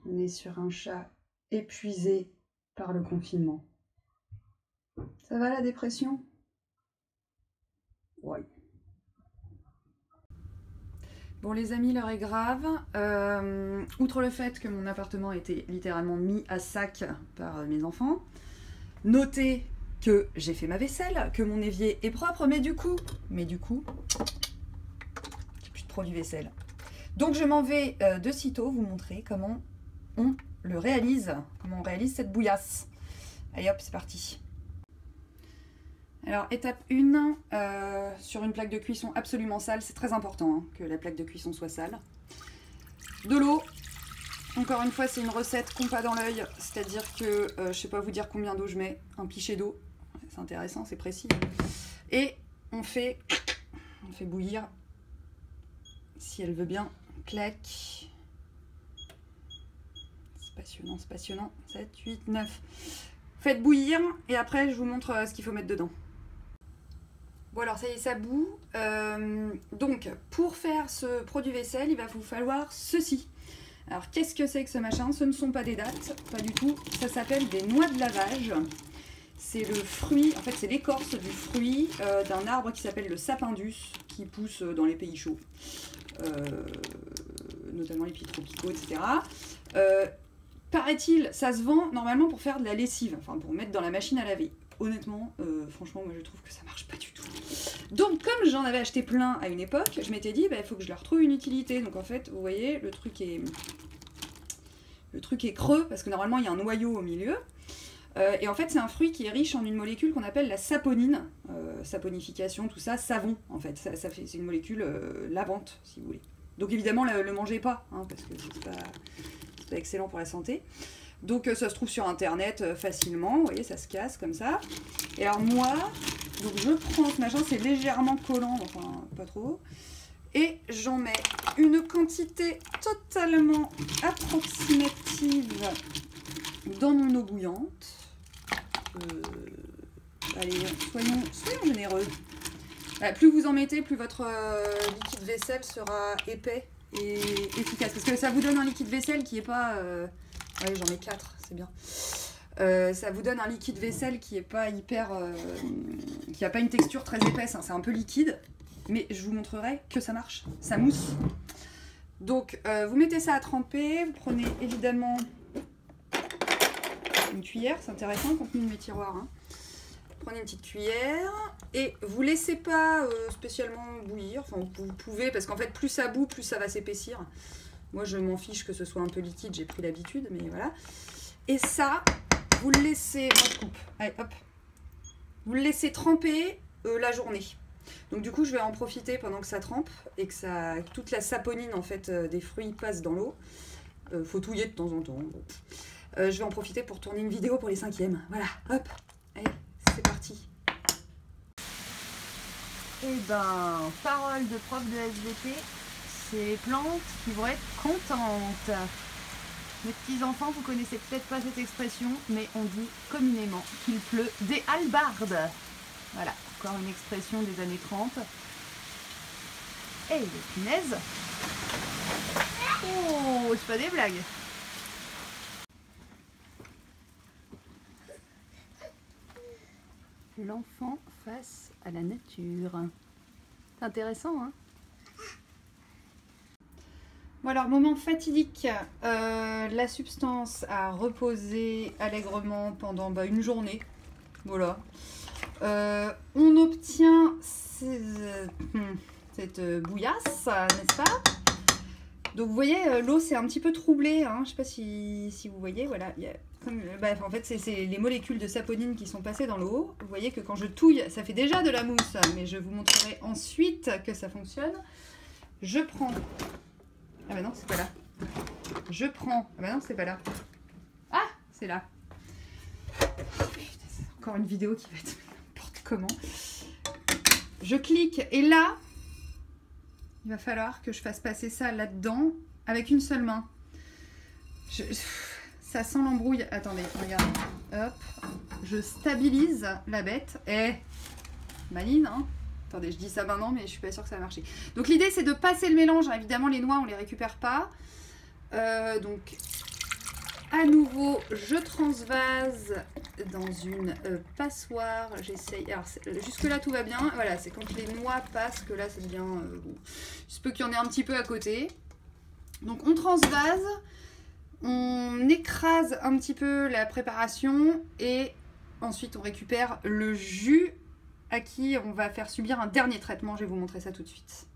On est sur un chat épuisé par le confinement. Ça va la dépression? Ouais. Bon les amis, l'heure est grave. Outre le fait que mon appartement a été littéralement mis à sac par mes enfants, notez que j'ai fait ma vaisselle, que mon évier est propre, mais du coup, j'ai plus de produit vaisselle. Donc je m'en vais de sitôt vous montrer comment on le réalise, comment on réalise cette bouillasse. Allez hop, c'est parti. Alors étape 1, sur une plaque de cuisson absolument sale, c'est très important hein, que la plaque de cuisson soit sale. De l'eau, encore une fois c'est une recette qu'on pas dans l'œil, c'est-à-dire que je sais pas vous dire combien d'eau je mets, un pichet d'eau, c'est intéressant, c'est précis. Et on fait bouillir, si elle veut bien, clac. C'est passionnant, c'est passionnant, 7, 8, 9. Faites bouillir et après je vous montre ce qu'il faut mettre dedans. Bon alors ça y est, ça bout. Donc pour faire ce produit vaisselle, il va vous falloir ceci. Alors qu'est-ce que c'est que ce machin? Ce ne sont pas des dattes, pas du tout. Ça s'appelle des noix de lavage. C'est le fruit, en fait c'est l'écorce du fruit d'un arbre qui s'appelle le sapindus, qui pousse dans les pays chauds, notamment les pays tropicaux, etc. Paraît-il, ça se vend normalement pour faire de la lessive, enfin pour mettre dans la machine à laver. Honnêtement, franchement, moi je trouve que ça marche pas du tout. Donc comme j'en avais acheté plein à une époque, je m'étais dit, bah, il faut que je leur trouve une utilité. Donc en fait, vous voyez, le truc est creux, parce que normalement il y a un noyau au milieu. Et en fait, c'est un fruit qui est riche en une molécule qu'on appelle la saponine. Saponification, tout ça, savon, en fait. C'est une molécule lavante, si vous voulez. Donc évidemment, le mangez pas, hein, parce que c'est pas excellent pour la santé. Donc ça se trouve sur internet facilement, vous voyez, ça se casse comme ça. Et alors moi, donc je prends ce machin, c'est légèrement collant, enfin pas trop. Et j'en mets une quantité totalement approximative dans mon eau bouillante. Allez, soyons généreux. Plus vous en mettez, plus votre liquide vaisselle sera épais et efficace. Parce que ça vous donne un liquide vaisselle qui est pas... Allez, j'en mets 4, c'est bien. Ça vous donne un liquide vaisselle qui est pas hyper... qui n'a pas une texture très épaisse, hein. C'est un peu liquide. Mais je vous montrerai que ça marche. Ça mousse. Donc, vous mettez ça à tremper. Vous prenez évidemment une cuillère. C'est intéressant, le contenu de mes tiroirs. Hein. Prenez une petite cuillère. Et vous laissez pas spécialement bouillir. Enfin, vous pouvez, parce qu'en fait, plus ça bout, plus ça va s'épaissir. Moi, je m'en fiche que ce soit un peu liquide. J'ai pris l'habitude, mais voilà. Et ça, vous le laissez... Moi, je coupe. Allez, hop. Vous le laissez tremper la journée. Donc du coup, je vais en profiter pendant que ça trempe et que toute la saponine en fait des fruits passe dans l'eau. Faut touiller de temps en temps. Bon. Je vais en profiter pour tourner une vidéo pour les 5e. Voilà, hop, allez, c'est parti. Eh ben, parole de prof de SVT, c'est les plantes qui vont être contentes. Mes petits enfants, vous connaissez peut-être pas cette expression, mais on dit communément qu'il pleut des hallebardes. Voilà, encore une expression des années 30. Et les punaises. Oh, c'est pas des blagues. L'enfant face à la nature. C'est intéressant, hein? Bon alors, moment fatidique. La substance a reposé allègrement pendant une journée. Voilà. On obtient cette bouillasse, n'est-ce pas? Donc vous voyez, l'eau c'est un petit peu troublé, hein. Je ne sais pas si vous voyez, voilà. Il y a comme, en fait c'est les molécules de saponine qui sont passées dans l'eau. Vous voyez que quand je touille, ça fait déjà de la mousse, mais je vous montrerai ensuite que ça fonctionne. Je prends... Ah bah non, c'est pas là. Je prends... Ah bah non, c'est pas là. Ah, c'est là. Putain, c'est encore une vidéo qui va être... Comment? Je clique et là, il va falloir que je fasse passer ça là-dedans avec une seule main. Ça sent l'embrouille. Attendez, regardez. Hop, je stabilise la bête. Maline, hein? Attendez, je dis ça maintenant, mais je suis pas sûre que ça va marcher. Donc l'idée, c'est de passer le mélange. Évidemment, les noix, on les récupère pas. Donc, à nouveau, je transvase dans une passoire. J'essaye. Alors, jusque-là, tout va bien. Voilà, c'est quand les noix passent que là, ça devient... bon. Il se peut qu'il y en ait un petit peu à côté. Donc, on transvase. On écrase un petit peu la préparation. Et ensuite, on récupère le jus à qui on va faire subir un dernier traitement. Je vais vous montrer ça tout de suite.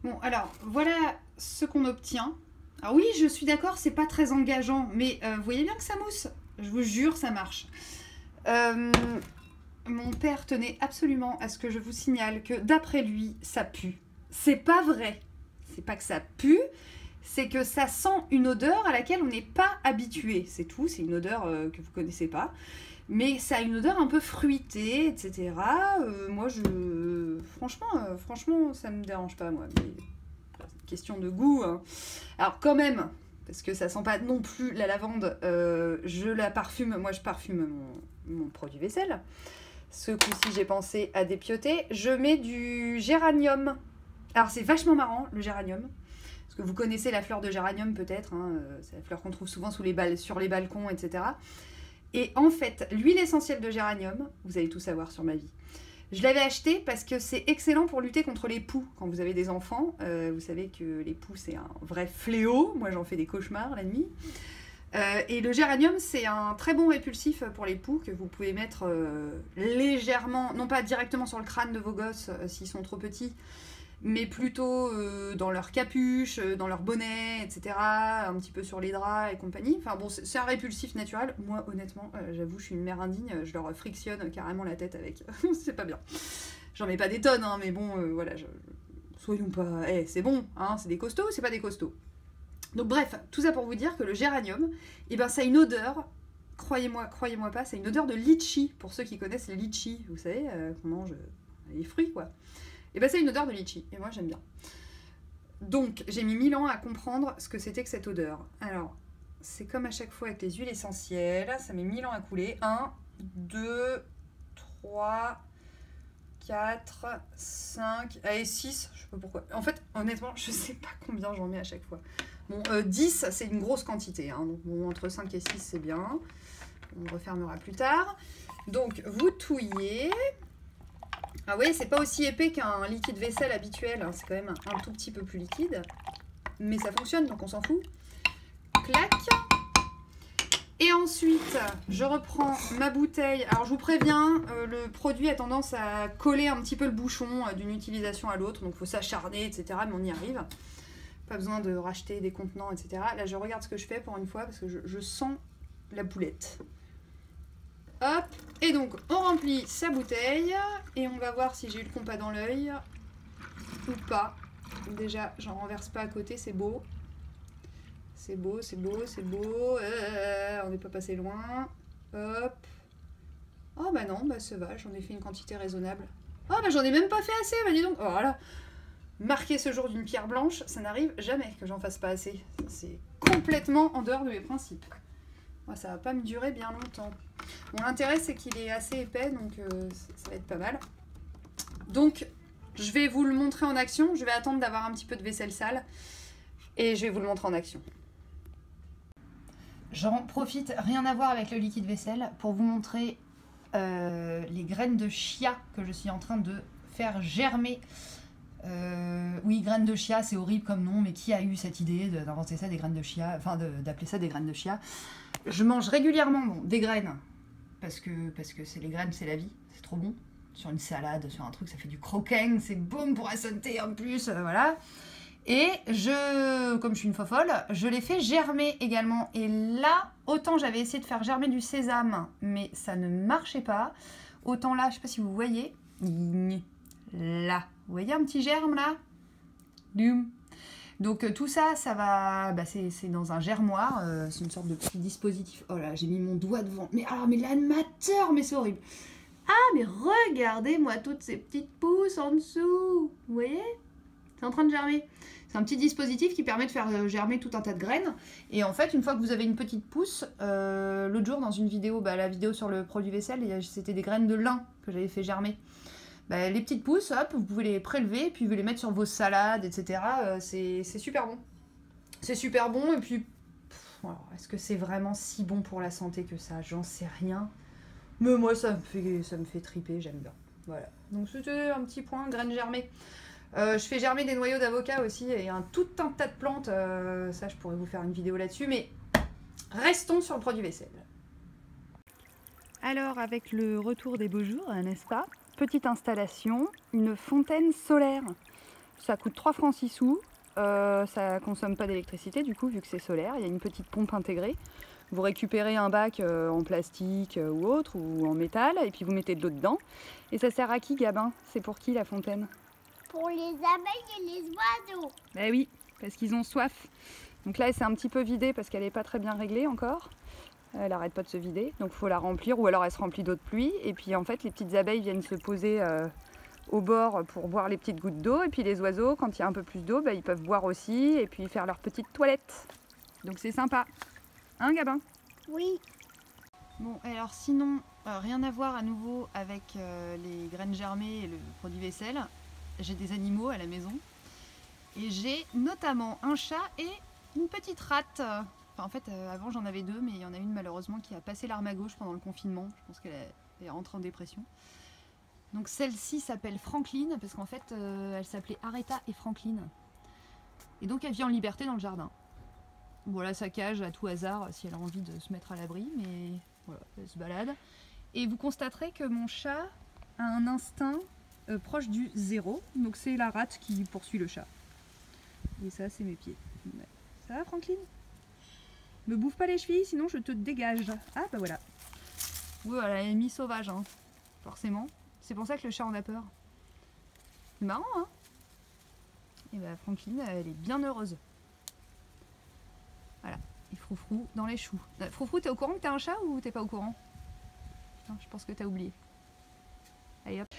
Bon, alors, voilà ce qu'on obtient. Ah oui, je suis d'accord, c'est pas très engageant, mais vous voyez bien que ça mousse. Je vous jure, ça marche. Mon père tenait absolument à ce que je vous signale que d'après lui, ça pue. C'est pas vrai. C'est pas que ça pue, c'est que ça sent une odeur à laquelle on n'est pas habitué. C'est tout, c'est une odeur que vous connaissez pas. Mais ça a une odeur un peu fruitée, etc. Moi, franchement, ça me dérange pas, moi. Mais... question de goût, hein. Alors quand même, parce que ça sent pas non plus la lavande, je la parfume, moi je parfume mon produit vaisselle. Ce coup-ci j'ai pensé à dépioter, je mets du géranium. Alors c'est vachement marrant le géranium, parce que vous connaissez la fleur de géranium peut-être, hein, c'est la fleur qu'on trouve souvent sur les balcons, etc. Et en fait, l'huile essentielle de géranium, vous allez tout savoir sur ma vie. Je l'avais acheté parce que c'est excellent pour lutter contre les poux. Quand vous avez des enfants, vous savez que les poux, c'est un vrai fléau. Moi, j'en fais des cauchemars la nuit. Et le géranium, c'est un très bon répulsif pour les poux que vous pouvez mettre légèrement, non pas directement sur le crâne de vos gosses s'ils sont trop petits, mais plutôt dans leur capuche, dans leur bonnet, etc., un petit peu sur les draps et compagnie. Enfin bon, c'est un répulsif naturel. Moi, honnêtement, j'avoue, je suis une mère indigne, je leur frictionne carrément la tête avec. C'est pas bien. J'en mets pas des tonnes, hein, mais bon, voilà, soyons pas... c'est bon, hein, c'est des costauds ou c'est pas des costauds? Donc bref, tout ça pour vous dire que le géranium, eh ben, ça a une odeur, croyez-moi pas, c'est une odeur de litchi, pour ceux qui connaissent les litchis, vous savez, qu'on mange les fruits, quoi. Et bien c'est une odeur de litchi, et moi j'aime bien. Donc j'ai mis 1000 ans à comprendre ce que c'était que cette odeur. Alors, c'est comme à chaque fois avec les huiles essentielles, ça met 1000 ans à couler. 1, 2, 3, 4, 5, allez 6, je sais pas pourquoi. En fait, honnêtement, je sais pas combien j'en mets à chaque fois. Bon, 10, c'est une grosse quantité, hein, donc bon, entre 5 et 6, c'est bien. On refermera plus tard. Donc, vous touillez. Ah oui, c'est pas aussi épais qu'un liquide vaisselle habituel, hein. C'est quand même un tout petit peu plus liquide. Mais ça fonctionne, donc on s'en fout. Clac. Et ensuite, je reprends ma bouteille. Alors je vous préviens, le produit a tendance à coller un petit peu le bouchon d'une utilisation à l'autre. Donc il faut s'acharner, etc. Mais on y arrive. Pas besoin de racheter des contenants, etc. Là, je regarde ce que je fais pour une fois parce que je sens la boulette. Hop, et donc on remplit sa bouteille et on va voir si j'ai eu le compas dans l'œil ou pas. Déjà, j'en renverse pas à côté, c'est beau. C'est beau, c'est beau, c'est beau. On n'est pas passé loin. Hop. Oh bah non, bah ça va, j'en ai fait une quantité raisonnable. Oh bah j'en ai même pas fait assez, bah dis donc. Oh voilà. Marquer ce jour d'une pierre blanche, ça n'arrive jamais que j'en fasse pas assez. C'est complètement en dehors de mes principes. Moi, ça va pas me durer bien longtemps. Bon, l'intérêt, c'est qu'il est assez épais, donc ça va être pas mal. Donc, je vais vous le montrer en action. Je vais attendre d'avoir un petit peu de vaisselle sale. Et je vais vous le montrer en action. J'en profite, rien à voir avec le liquide vaisselle, pour vous montrer les graines de chia que je suis en train de faire germer. Oui, graines de chia, c'est horrible comme nom, mais qui a eu cette idée d'inventer ça, des graines de chia, enfin d'appeler ça des graines de chia? Je mange régulièrement des graines, parce que c'est les graines, c'est la vie, c'est trop bon. Sur une salade, sur un truc, ça fait du croquant, c'est bon pour la santé en plus, voilà. Et comme je suis une fofolle, je les fais germer également. Et là, autant j'avais essayé de faire germer du sésame, mais ça ne marchait pas. Autant là, je sais pas si vous voyez, là, vous voyez un petit germe là? Donc tout ça, ça va, c'est dans un germoir, c'est une sorte de petit dispositif. Oh là, j'ai mis mon doigt devant. Mais alors, mais l'amateur, mais c'est horrible. Ah, mais regardez-moi toutes ces petites pousses en dessous. Vous voyez? C'est en train de germer. C'est un petit dispositif qui permet de faire germer tout un tas de graines. Et en fait, une fois que vous avez une petite pousse, l'autre jour dans une vidéo, la vidéo sur le produit vaisselle, c'était des graines de lin que j'avais fait germer. Les petites pousses, hop, vous pouvez les prélever, puis vous les mettre sur vos salades, etc. C'est super bon. C'est super bon, et puis est-ce que c'est vraiment si bon pour la santé que ça? J'en sais rien. Mais moi, ça me fait triper, j'aime bien. Voilà. Donc c'était un petit point, graines germées. Je fais germer des noyaux d'avocat aussi et tout un tas de plantes. Ça, je pourrais vous faire une vidéo là-dessus. Mais restons sur le produit vaisselle. Alors, avec le retour des beaux jours, n'est-ce pas? Petite installation, une fontaine solaire. Ça coûte 3 francs 6 sous. Ça consomme pas d'électricité du coup, vu que c'est solaire. Il y a une petite pompe intégrée. Vous récupérez un bac en plastique ou autre, ou en métal, et puis vous mettez de l'eau dedans. Et ça sert à qui, Gabin? C'est pour qui la fontaine? Pour les abeilles et les oiseaux. Ben oui, parce qu'ils ont soif. Donc là, elle s'est un petit peu vidée parce qu'elle n'est pas très bien réglée encore. Elle n'arrête pas de se vider, donc il faut la remplir, ou alors elle se remplit d'eau de pluie. Et puis en fait, les petites abeilles viennent se poser au bord pour boire les petites gouttes d'eau. Et puis les oiseaux, quand il y a un peu plus d'eau, ils peuvent boire aussi et puis faire leur petite toilette. Donc c'est sympa. Hein, Gabin? Oui. Bon, alors sinon, rien à voir à nouveau avec les graines germées et le produit vaisselle. J'ai des animaux à la maison. Et j'ai notamment un chat et une petite rate. Enfin, en fait, avant j'en avais 2, mais il y en a une malheureusement qui a passé l'arme à gauche pendant le confinement. Je pense qu'elle est rentrée en dépression. Donc celle-ci s'appelle Franklin, parce qu'en fait, elle s'appelait Aretha et Franklin. Et donc elle vit en liberté dans le jardin. Voilà sa cage à tout hasard, si elle a envie de se mettre à l'abri, mais voilà, elle se balade. Et vous constaterez que mon chat a un instinct proche du 0, donc c'est la rate qui poursuit le chat. Et ça, c'est mes pieds. Ouais. Ça va, Franklin? Me bouffe pas les chevilles, sinon je te dégage. Ah bah voilà. Oui, elle est mi-sauvage, hein, forcément. C'est pour ça que le chat en a peur. C'est marrant, hein? Et bah Franklin, elle est bien heureuse. Voilà. Et Froufrou dans les choux. Froufrou, t'es au courant que t'as un chat ou t'es pas au courant? Putain, je pense que t'as oublié. Allez hop.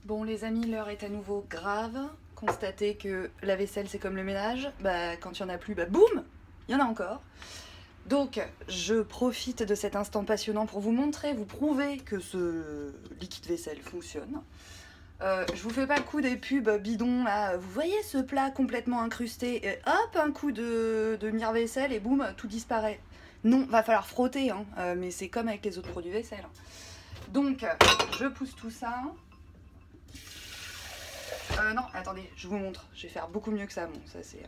Bon les amis, l'heure est à nouveau grave. Constatez que la vaisselle c'est comme le ménage. Bah quand il y en a plus, bah boum, il y en a encore. Donc, je profite de cet instant passionnant pour vous montrer, vous prouver que ce liquide vaisselle fonctionne. Je vous fais pas le coup des pubs bidons, là. Vous voyez ce plat complètement incrusté, et hop, un coup de mire-vaisselle et boum, tout disparaît. Non, va falloir frotter, hein, mais c'est comme avec les autres produits vaisselle. Donc, je pousse tout ça. Non, attendez, je vous montre. Je vais faire beaucoup mieux que ça. Bon, ça c'est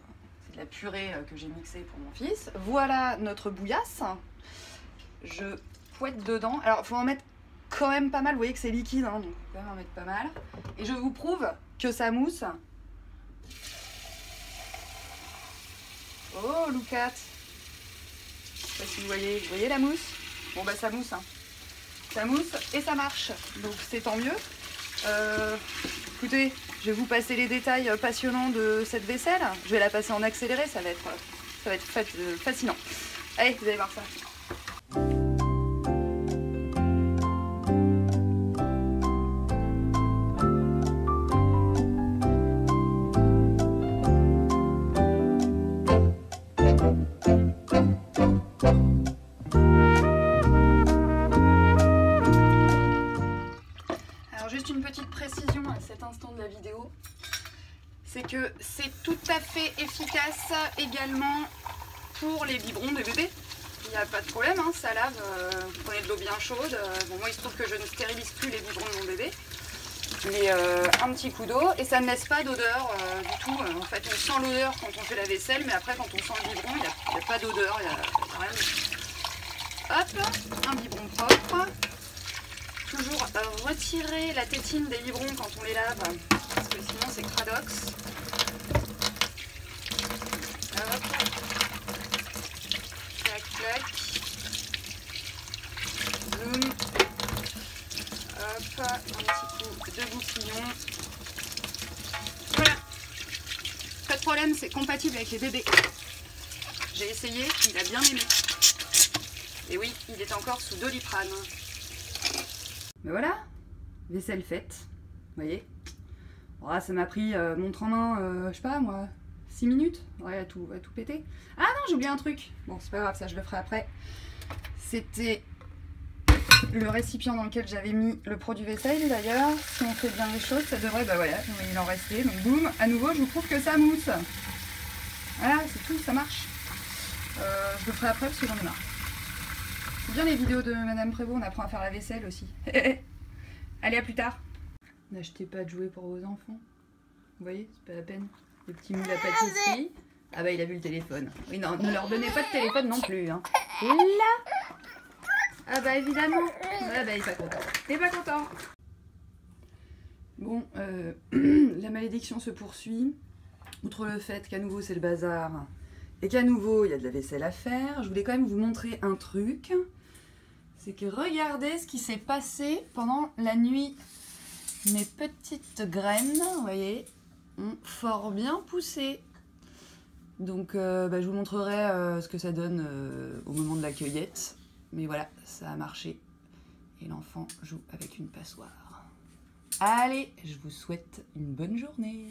de la purée que j'ai mixée pour mon fils. Voilà notre bouillasse. Je fouette dedans. Alors, il faut en mettre quand même pas mal. Vous voyez que c'est liquide, hein, donc il faut quand même en mettre pas mal. Et je vous prouve que ça mousse. Oh, look at. Je sais pas si vous voyez la mousse? Bon, bah ça mousse. Hein. Ça mousse et ça marche. Donc, c'est tant mieux. Écoutez, je vais vous passer les détails passionnants de cette vaisselle. Je vais la passer en accéléré, ça va être fascinant. Allez, vous allez voir ça. Juste une petite précision à cet instant de la vidéo, c'est que c'est tout à fait efficace également pour les biberons de bébé. Il n'y a pas de problème, hein, ça lave, vous prenez de l'eau bien chaude. Bon, moi il se trouve que je ne stérilise plus les biberons de mon bébé, mais un petit coup d'eau et ça ne laisse pas d'odeur du tout. En fait on sent l'odeur quand on fait la vaisselle, mais après quand on sent le biberon, il n'y a pas d'odeur, il n'y a rien du tout. Hop, un biberon propre. Toujours retirer la tétine des biberons quand on les lave, parce que sinon c'est cradox. Hop. Clac, clac. Boum. Hop, un petit coup de bouquillon. Voilà. Pas de problème, c'est compatible avec les bébés. J'ai essayé, il a bien aimé. Et oui, il est encore sous Doliprane. Mais voilà, vaisselle faite, vous voyez. Oh, ça m'a pris montre en main, je sais pas moi, 6 minutes. Ouais, à tout péter. Ah non, j'ai oublié un truc. Bon, c'est pas grave, ça je le ferai après. C'était le récipient dans lequel j'avais mis le produit vaisselle d'ailleurs. Si on fait bien les choses, ça devrait, bah voilà, il en restait. Donc boum, à nouveau, je vous prouve que ça mousse. Voilà, c'est tout, ça marche. Je le ferai après parce que j'en ai marre. C'est bien les vidéos de Madame Prévost, on apprend à faire la vaisselle aussi. Allez, à plus tard. N'achetez pas de jouets pour vos enfants. Vous voyez, c'est pas la peine. Les petits moules à pâtisserie. Ah bah il a vu le téléphone. Oui non, ne leur donnez pas de téléphone non plus. Hein. Là. Ah bah évidemment. Ah bah il est pas content. Il est pas content. Bon, la malédiction se poursuit. Outre le fait qu'à nouveau c'est le bazar et qu'à nouveau il y a de la vaisselle à faire, je voulais quand même vous montrer un truc. C'est que regardez ce qui s'est passé pendant la nuit. Mes petites graines, vous voyez, ont fort bien poussé. Donc je vous montrerai ce que ça donne au moment de la cueillette. Mais voilà, ça a marché. Et l'enfant joue avec une passoire. Allez, je vous souhaite une bonne journée.